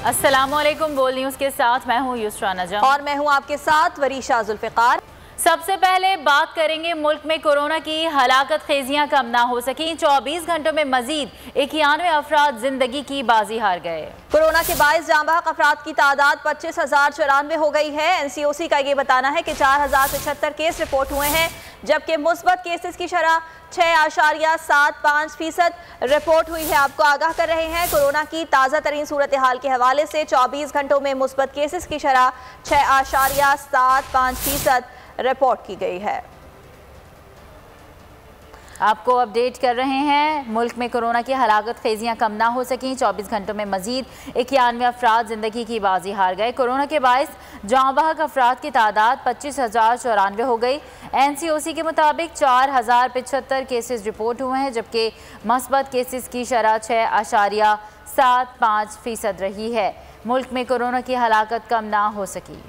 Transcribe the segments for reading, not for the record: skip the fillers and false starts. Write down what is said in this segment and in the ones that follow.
अस्सलामुअलैकुम। बोल न्यूज़ के साथ मैं हूँ युसरा नजम और मैं हूँ आपके साथ वरीशा जुल्फ़िकार। सबसे पहले बात करेंगे मुल्क में कोरोना की हलाकत खेजियां कम ना हो सकी। 24 घंटों में मजीद 91 अफराद जिंदगी की बाजी हार गए। कोरोना के बायस जांबाहक अफराद की तादाद 25,094 हो गई है। NCOC का ये बताना है कि 4,075 केस रिपोर्ट हुए हैं, जबकि मुस्बत केसेस की शरह 6.75% रिपोर्ट हुई है। आपको आगाह कर रहे हैं कोरोना की ताज़ा तरीन सूरत हाल के हवाले से। 24 घंटों में मुस्बत केसेस की शरह 6.75% रिपोर्ट की गई है। आपको अपडेट कर रहे हैं, मुल्क में कोरोना की हलाकत खेजियां कम ना हो सकी। 24 घंटों में मजीद 91 अफराद जिंदगी की बाजी हार गए। कोरोना के बायस जांबाहक अफराद की तादाद 25,094 हो गई। NCOC के मुताबिक 4,075 केसेस रिपोर्ट हुए हैं, जबकि मस्बत केसेस की शरह 6.75% रही है। मुल्क में कोरोना की हलाकत कम ना हो सकी।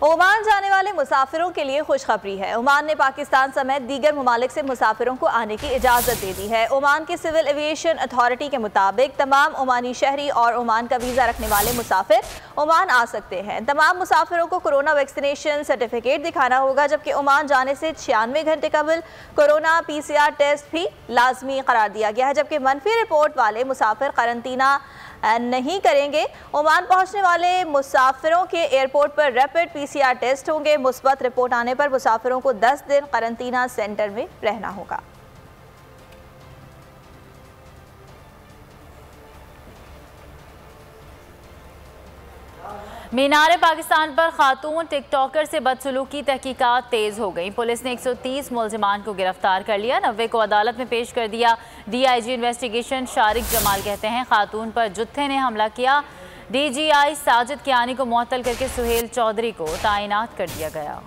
ओमान जाने वाले मुसाफिरों के लिए खुशखबरी है। ओमान ने पाकिस्तान समेत दीगर ममालिक से मुसाफिरों को आने की इजाज़त दे दी है। ओमान की सिविल एविएशन अथॉरिटी के मुताबिक तमाम ओमानी शहरी और ओमान का वीज़ा रखने वाले मुसाफिर ओमान आ सकते हैं। तमाम मुसाफिरों को कोरोना वैक्सीनेशन सर्टिफिकेट दिखाना होगा, जबकि ओमान जाने से 96 घंटे कबल कोरोना PCR टेस्ट भी लाजमी करार दिया गया है, जबकि मनफी रिपोर्ट वाले मुसाफिर करंतना नहीं करेंगे। ओमान पहुंचने वाले मुसाफिरों के एयरपोर्ट पर रैपिड PCR टेस्ट होंगे। मुस्बत रिपोर्ट आने पर मुसाफिरों को 10 दिन करंतना सेंटर में रहना होगा। मीनार पाकिस्तान पर खातून टिकटॉकर से बदसलूकी तहकीकात तेज हो गई। पुलिस ने 130 मुलजिमान को गिरफ्तार कर लिया, 90 को अदालत में पेश कर दिया। DIG इन्वेस्टिगेशन शारिक जमाल कहते हैं खातून पर जुत्थे ने हमला किया। DGI साजिद कियानी को मुअत्तल करके सुहेल चौधरी को तैनात कर दिया गया।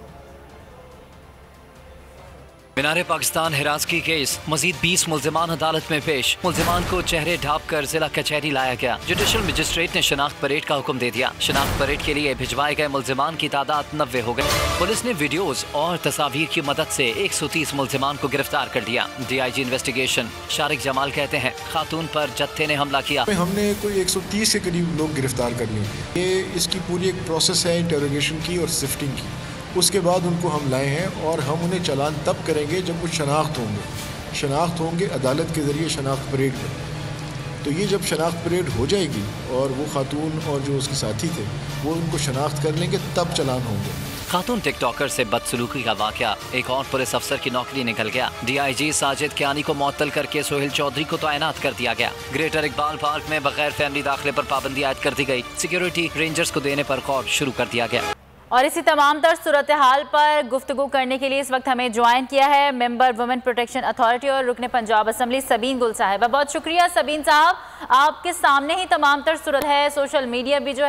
मीनार पाकिस्तान हिरासगी केस, मजीद 20 मुल्जिमान अदालत में पेश। मुल्जिमान को चेहरे ढांप कर जिला कचहरी लाया गया। जुडिशल मजिस्ट्रेट ने शनाख्त परेड का हुक्म दे दिया। शनाख्त परेड के लिए भिजवाए गए मुल्जिमान की तादाद 90 हो गई। पुलिस ने वीडियोज और तस्वीर की मदद से 130 मुल्जिमान को गिरफ्तार कर लिया। DIG इन्वेस्टिगेशन शारिक जमाल कहते हैं खातून पर जत्थे ने हमला किया। हमने कोई 130 के करीब लोग गिरफ्तार कर लिए। ये इसकी पूरी एक प्रोसेस है इंटरोगेशन की और सिफ्टिंग की। उसके बाद उनको हम लाए हैं और हम उन्हें चालान तब करेंगे जब वो शनाख्त होंगे अदालत के ज़रिए शनाख्त परेड पर। तो ये जब शनाख्त परेड हो जाएगी और वो खातून और जो उसके साथी थे वो उनको शनाख्त कर लेंगे, तब चालान होंगे। खातून टिकटॉकर से बदसलूकी का वाकया, एक और पुलिस अफसर की नौकरी निकल गया। DIG साजिद कियानी को मुअत्तल करके सुहेल चौधरी को तैनात कर दिया गया। ग्रेटर इकबाल पार्क में बगैर फैमिली दाखिले पर पाबंदी आयद कर दी गई। सिक्योरिटी रेंजर्स को देने पर गौर शुरू कर दिया गया। और इसी तमाम तर सूरत हाल पर गुफ्तगू करने के लिए इस वक्त हमें ज्वाइन किया है मेंबर वुमेन प्रोटेक्शन अथॉरिटी और रुकने पंजाब असम्बली सबीन गुल साहिबा। बहुत शुक्रिया सबीन साहब, आपके सामने ही तमाम तर सूरत है। सोशल मीडिया भी जो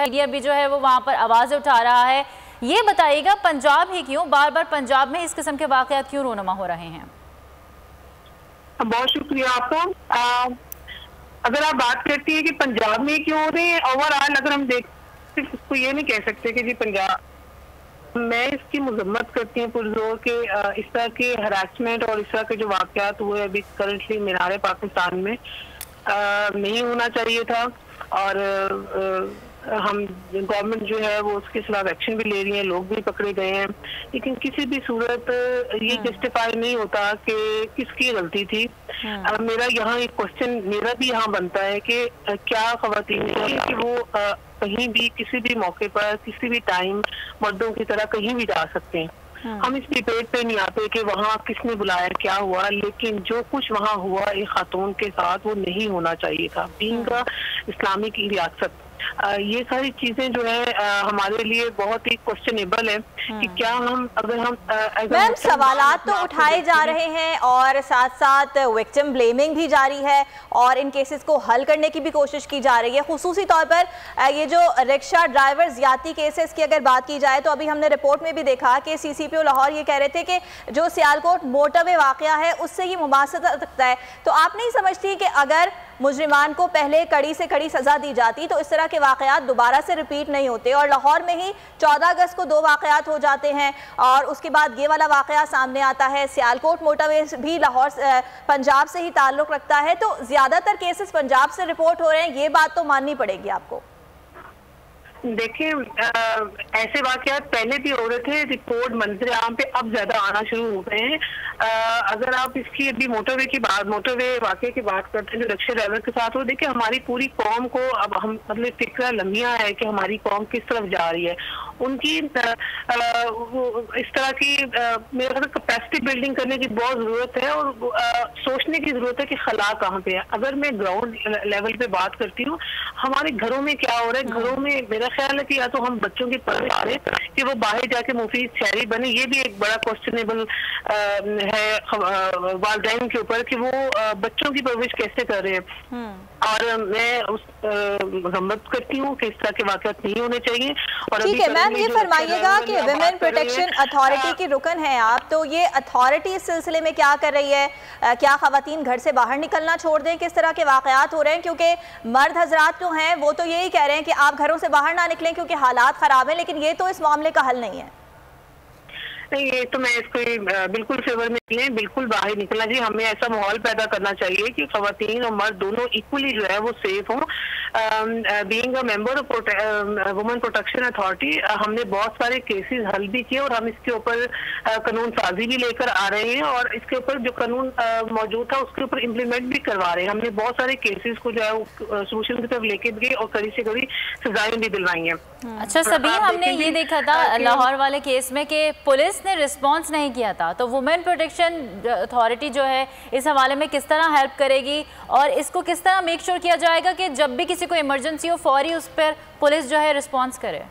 है वो वहाँ पर आवाज़ें उठा रहा है। ये बताइएगा पंजाब ही क्यों, बार बार पंजाब में इस किस्म के वाक़यात क्यों रोनुमा हो रहे हैं? बहुत शुक्रिया आपका। अगर आप बात करती है कि पंजाब में क्यों हो रहे हैं, ओवरऑल अगर हम देखते इसको ये नहीं कह सकते कि जी पंजाब, मैं इसकी मजम्मत करती हूँ पुरजोर के इस तरह के हरासमेंट और इस तरह के जो वाक़यात हुए अभी करंटली मीनार पाकिस्तान में नहीं होना चाहिए था। और हम गवर्नमेंट जो है वो उसके खिलाफ एक्शन भी ले रही है, लोग भी पकड़े गए हैं, लेकिन किसी भी सूरत ये जस्टिफाई नहीं होता कि किसकी गलती थी। मेरा यहाँ एक क्वेश्चन मेरा भी यहाँ बनता है कि क्या ख़वातीन कि वो कहीं भी किसी भी मौके पर किसी भी टाइम मर्दों की तरह कहीं भी जा सकते हैं। हम इस डिबेट पे नहीं आते कि वहाँ किसने बुलाया क्या हुआ, लेकिन जो कुछ वहाँ हुआ एक खातून के साथ वो नहीं होना चाहिए था। बीइंग इस्लामिक रियासत ये सारी चीजें जो है हमारे लिए बहुत ही क्वेश्चनेबल है कि क्या हम अगर हम मैम सवालात तो उठाए जा रहे हैं और साथ साथ विक्टिम ब्लेमिंग भी जारी है और इन केसेस को हल करने की भी कोशिश की जा रही है। खुसूसी तौर पर ये जो रिक्शा ड्राइवर ज्यादती केसेस की अगर बात की जाए तो अभी हमने रिपोर्ट में भी देखा कि CCPO लाहौर ये कह रहे थे कि जो सियालकोट मोटरवे वाकया है उससे ही मुमासलत रखता है। तो आप नहीं समझती कि अगर मुजरिमान को पहले कड़ी से कड़ी सजा दी जाती तो इस तरह के वाकयात दोबारा से रिपीट नहीं होते? और लाहौर में ही 14 अगस्त को 2 वाकयात हो हो जाते हैं और उसके बाद ये वाला वाक़या सामने आता है। सियालकोट मोटरवे भी लाहौर पंजाब से ही ताल्लुक़ रखता है, तो ज़्यादातर केसेस पंजाब से रिपोर्ट हो रहे हैं, ये बात तो माननी पड़ेगी आपको। देखिए, ऐसे वाकयात पहले भी हो रहे थे, रिपोर्ट मंजर आम पे अब ज्यादा आना शुरू हो गए हैं। अगर आप इसकी अभी मोटरवे वाकये की बात करते हैं जो लक्ष्य ड्राइवर के साथ हो, देखिए हमारी पूरी कौम को अब हम मतलब फिक्र लम्हिया है कि हमारी कौम किस तरफ जा रही है। उनकी इस तरह की मेरे ख्याल कैपेसिटी बिल्डिंग करने की बहुत जरूरत है और सोचने की जरूरत है कि खला कहाँ पे है। अगर मैं ग्राउंड लेवल पे बात करती हूँ, हमारे घरों में क्या हो रहा है, घरों में मेरा ख्याल है कि या तो हम बच्चों की परवरिश करें कि वो बाहर जाके मुफीद शहरी बने, ये भी एक बड़ा क्वेश्चनेबल है वालिदैन के ऊपर कि वो बच्चों की परवरिश कैसे कर रहे हैं। और मैं उस मजम्मत करती हूँ कि इस तरह के वाक़यात नहीं होने चाहिए। और ठीक है मैम, ये फरमाइएगा कि विमेन प्रोटेक्शन अथॉरिटी की रुकन है आप, तो ये अथॉरिटी इस सिलसिले में क्या कर रही है? क्या ख़वातीन घर से बाहर निकलना छोड़ दें? किस तरह के वाक़यात हो रहे हैं? क्योंकि मर्द हजरात जो हैं वो तो यही कह रहे हैं कि आप घरों से बाहर ना निकलें क्योंकि हालात ख़राब हैं, लेकिन ये तो इस मामले का हल नहीं है। नहीं, ये तो मैं इसको बिल्कुल फेवर में नहीं है, बिल्कुल बाहर निकलना चाहिए। हमें ऐसा माहौल पैदा करना चाहिए कि खवातीन और मर्द दोनों इक्वली जो है वो सेफ हों। Being a member of women protection authority, हमने बहुत सारे केसेस हल भी किए और हम इसके ऊपर कानून साजी भी लेकर आ रहे हैं और इसके ऊपर जो कानून मौजूद था उसके ऊपर इम्प्लीमेंट भी करवा रहे हैं। हमने बहुत सारे केसेस को जो है सोल्यूशन की तरफ लेके गए और कड़ी से कड़ी सजाएं भी दिलवाई हैं। अच्छा सबीन, हमने ये देखा था लाहौर वाले केस में कि पुलिस ने रिस्पांस नहीं किया था, तो वुमेन प्रोटेक्शन अथॉरिटी जो है इस हवाले में किस तरह हेल्प करेगी और इसको किस तरह मेक श्योर किया जाएगा कि जब भी किसी को इमरजेंसी हो फौरी उस पर पुलिस जो है रिस्पांस करे?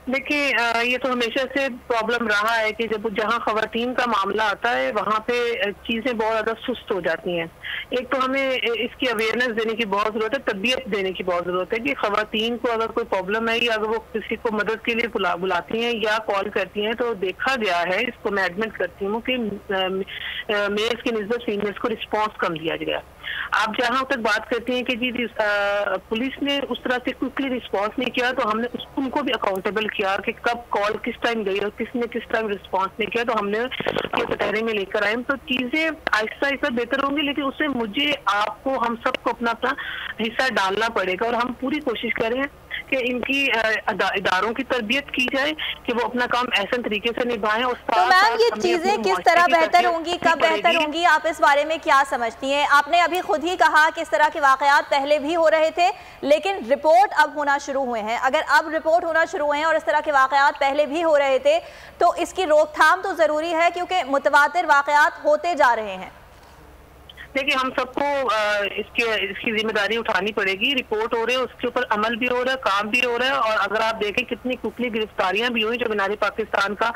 देखिए, ये तो हमेशा से प्रॉब्लम रहा है कि जब जहाँ खवातीन का मामला आता है वहाँ पे चीज़ें बहुत ज़्यादा सुस्त हो जाती हैं। एक तो हमें इसकी अवेयरनेस देने की बहुत ज़रूरत है, तरबियत देने की बहुत ज़रूरत है कि खवातीन को अगर कोई प्रॉब्लम है या अगर वो किसी को मदद के लिए बुलाती हैं या कॉल करती हैं, तो देखा गया है, इसको मैं एडमिट करती हूँ कि मेल्स की निस्बत फीमेल्स को रिस्पॉन्स कम दिया गया। आप जहाँ तक बात करती हैं कि जी पुलिस ने उस तरह से क्विकली रिस्पॉन्स नहीं किया, तो हमने उनको भी अकाउंटेबल किया कि कब कॉल किस टाइम गई और किसने किस टाइम रिस्पॉन्स नहीं किया, तो हमने ये कटहरे में लेकर आए। तो चीज़ें आहिस्ता आहिस्ता बेहतर होंगी, लेकिन उससे मुझे आपको हम सबको अपना अपना हिस्सा डालना पड़ेगा और हम पूरी कोशिश करें कि इनकी इदारों की तरबियत की जाए कि वो अपना काम ऐसे तरीके से निभाएं। और तो मैम ये चीजें किस तरह बेहतर होंगी, कब बेहतर होंगी, आप इस बारे में क्या समझती हैं? आपने अभी खुद ही कहा कि इस तरह के वाकयात पहले भी हो रहे थे लेकिन रिपोर्ट अब होना शुरू हुए हैं। अगर अब रिपोर्ट होना शुरू हुए हैं और इस तरह के वाकयात पहले भी हो रहे थे तो इसकी रोकथाम तो जरूरी है क्योंकि मुतवातिर वाकयात होते जा रहे हैं। देखिए, हम सबको इसकी जिम्मेदारी उठानी पड़ेगी। रिपोर्ट हो रही है, उसके ऊपर अमल भी हो रहा है, काम भी हो रहा है। और अगर आप देखें कितनी कुकली गिरफ्तारियां भी हुई, जो मीनार पाकिस्तान का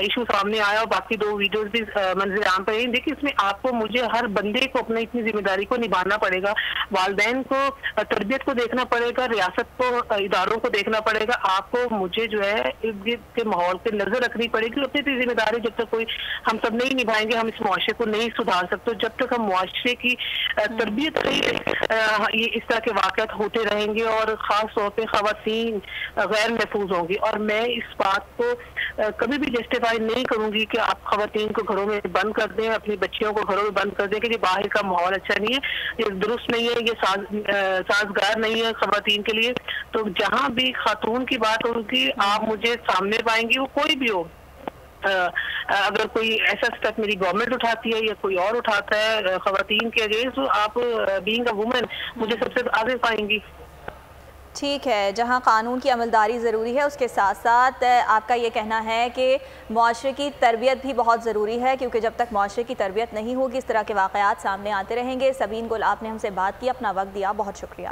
इशू सामने आया और बाकी 2 वीडियोस भी मंजर आम पर हैं। देखिए, इसमें आपको मुझे हर बंदे को अपनी इतनी जिम्मेदारी को निभाना पड़ेगा। वालिदैन को तरबियत को देखना पड़ेगा, रियासत को, इदारों को देखना पड़ेगा, आपको मुझे जो है इर्द गिर्द के माहौल पर नजर रखनी पड़ेगी। अपनी जिम्मेदारी जब तक कोई हम सब नहीं निभाएंगे, हम इस मुआशरे को नहीं सुधार सकते। जब तक हम मुआशरे की तरबियत ये इस तरह के वाक़यात होते रहेंगे और ख़ास तौर पे ख़वातीन गैर महफूज होंगी। और मैं इस बात को कभी भी जस्टिफाई नहीं करूंगी कि आप ख़वातीन को घरों में बंद कर दें, अपनी बच्चियों को घरों में बंद कर दें कि बाहर का माहौल अच्छा नहीं है, ये दुरुस्त नहीं है, ये साजगार नहीं है ख़वातीन के लिए। तो जहाँ भी खातून की बात होगी आप मुझे सामने पाएंगी, वो कोई भी हो। अगर कोई ऐसा स्टेप मेरी गवर्नमेंट उठाती है या कोई और उठाता है खवातीन के अगेंस्ट, तो आप बीइंग अ वुमेन मुझे सबसे आगे पाएंगी। ठीक है, जहां कानून की अमलदारी ज़रूरी है उसके साथ साथ आपका ये कहना है कि मुआशरे की तरबियत भी बहुत ज़रूरी है, क्योंकि जब तक मुआशरे की तरबियत नहीं होगी इस तरह के वाक़यात सामने आते रहेंगे। सबीन गुल, आपने हमसे बात की, अपना वक्त दिया, बहुत शुक्रिया।